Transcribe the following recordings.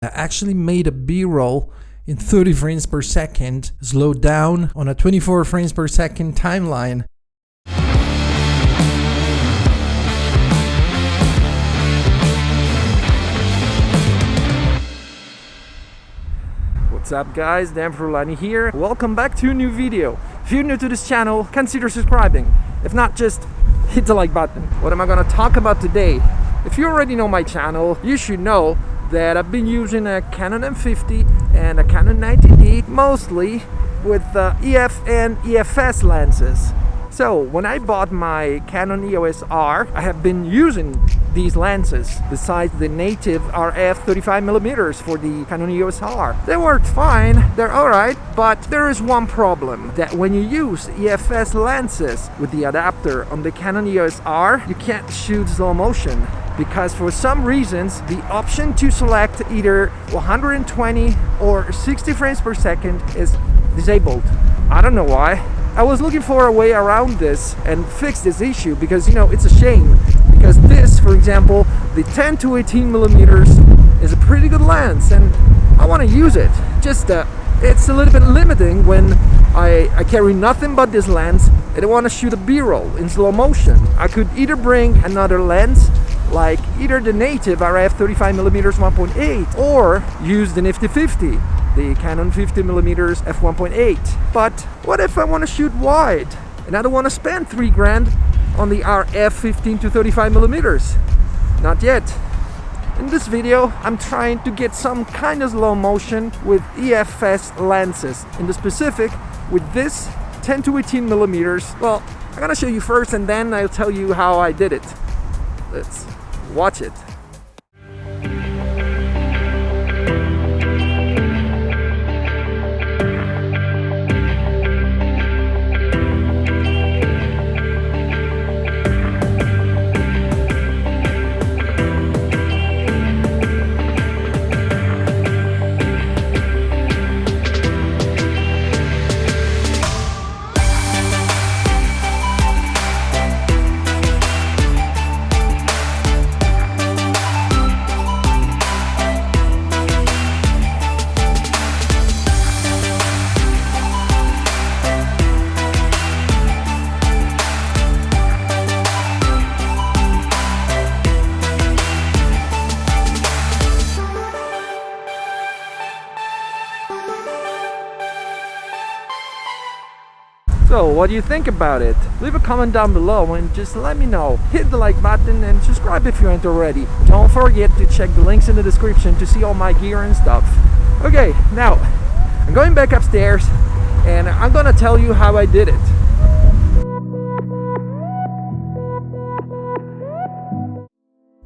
I actually made a B-roll in 30 frames per second, slowed down on a 24 frames per second timeline. What's up guys, Dan Frulani here. Welcome back to a new video. If you're new to this channel, consider subscribing. If not, just hit the like button. What am I gonna talk about today? If you already know my channel, you should know that I've been using a Canon M50 and a Canon 90D, mostly with EF and EFS lenses. So when I bought my Canon EOS R, I have been using these lenses besides the native RF 35mm for the Canon EOS R. They work fine, they're alright, but there is one problem, that when you use EFS lenses with the adapter on the Canon EOS R, you can't shoot slow motion, because for some reasons the option to select either 120 or 60 frames per second is disabled. I don't know why. I was looking for a way around this and fix this issue, because it's a shame, because this, for example, the 10 to 18mm is a pretty good lens and I want to use it. Just it's a little bit limiting when I carry nothing but this lens and I want to shoot a B-roll in slow motion. I could either bring another lens, like either the native RF 35mm 1.8, or use the nifty 50, the Canon 50mm f1.8. But what if I want to shoot wide and I don't want to spend $3,000 on the RF 15 to 35mm? Not yet. In this video, I'm trying to get some kind of slow motion with EFS lenses. In the specific, with this 10 to 18mm. Well, I'm gonna show you first and then I'll tell you how I did it. Let's watch it. So what do you think about it? Leave a comment down below and just let me know. Hit the like button and subscribe if you aren't already. Don't forget to check the links in the description to see all my gear and stuff. Okay, now I'm going back upstairs and I'm gonna tell you how I did it.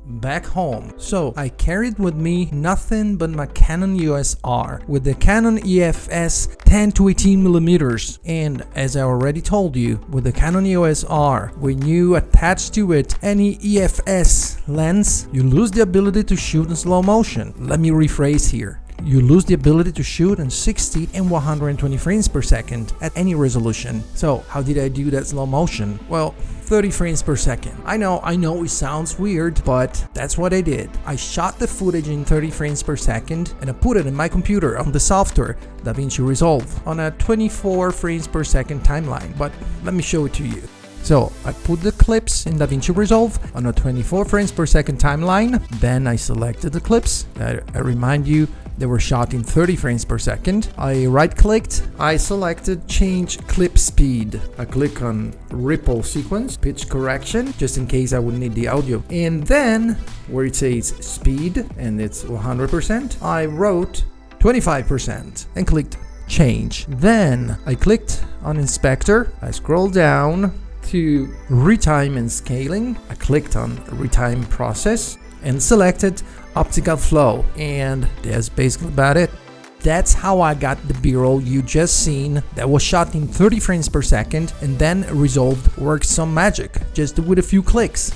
Back home. So I carried with me nothing but my Canon EOS R with the Canon EFS 10 to 18mm, and as I already told you, with the Canon EOS R, when you attach to it any EFS lens, you lose the ability to shoot in slow motion. Let me rephrase here. You lose the ability to shoot in 60 and 120 frames per second at any resolution. So how did I do that slow motion? Well, 30 frames per second. I know it sounds weird, but that's what I did. I shot the footage in 30 frames per second and I put it in my computer on the software DaVinci Resolve on a 24 frames per second timeline. But let me show it to you. So I put the clips in DaVinci Resolve on a 24 frames per second timeline. Then I selected the clips. I remind you, they were shot in 30 frames per second. I right-clicked, I selected change clip speed. I click on ripple sequence, pitch correction, just in case I would need the audio. And then where it says speed and it's 100%, I wrote 25% and clicked change. Then I clicked on inspector, I scrolled down to retime and scaling. I clicked on retime process and selected optical flow, and that's basically about it. That's how I got the B-roll you just seen that was shot in 30 frames per second and then Resolve works some magic just with a few clicks.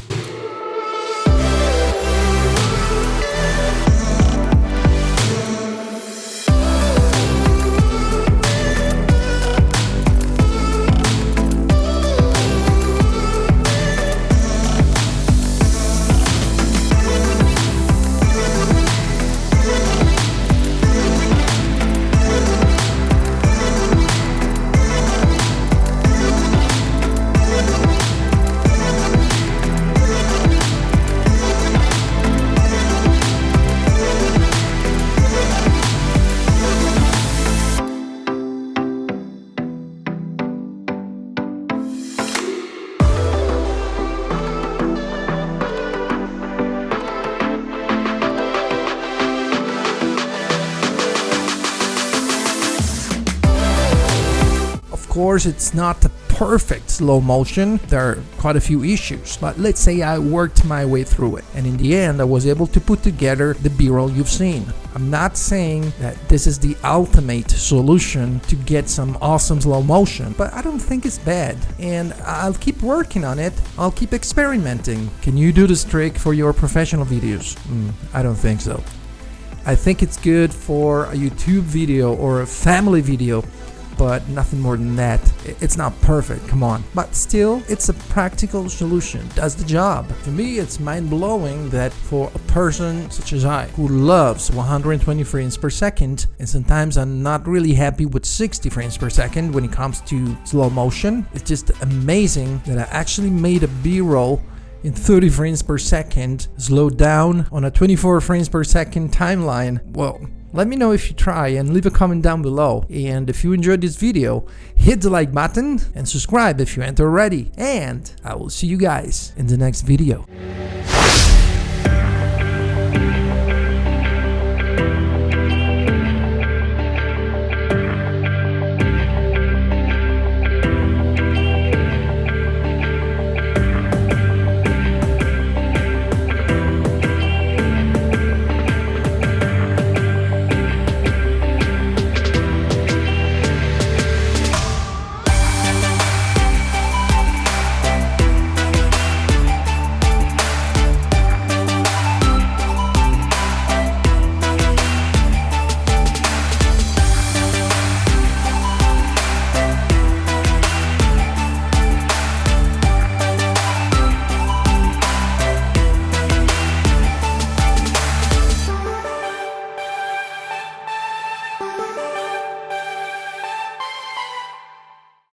course, it's not a perfect slow motion. There are quite a few issues, but let's say I worked my way through it, and in the end I was able to put together the B-roll you've seen. I'm not saying that this is the ultimate solution to get some awesome slow motion, but I don't think it's bad, and I'll keep working on it. I'll keep experimenting. Can you do this trick for your professional videos? I don't think so. I think it's good for a YouTube video or a family video, but nothing more than that. It's not perfect, come on. But still, it's a practical solution, does the job. To me, it's mind-blowing that for a person such as I, who loves 120 frames per second, and sometimes I'm not really happy with 60 frames per second when it comes to slow motion, it's just amazing that I actually made a B-roll in 30 frames per second, slowed down on a 24 frames per second timeline. Well, let me know if you try and leave a comment down below. And if you enjoyed this video, hit the like button and subscribe if you aren't already. And I will see you guys in the next video.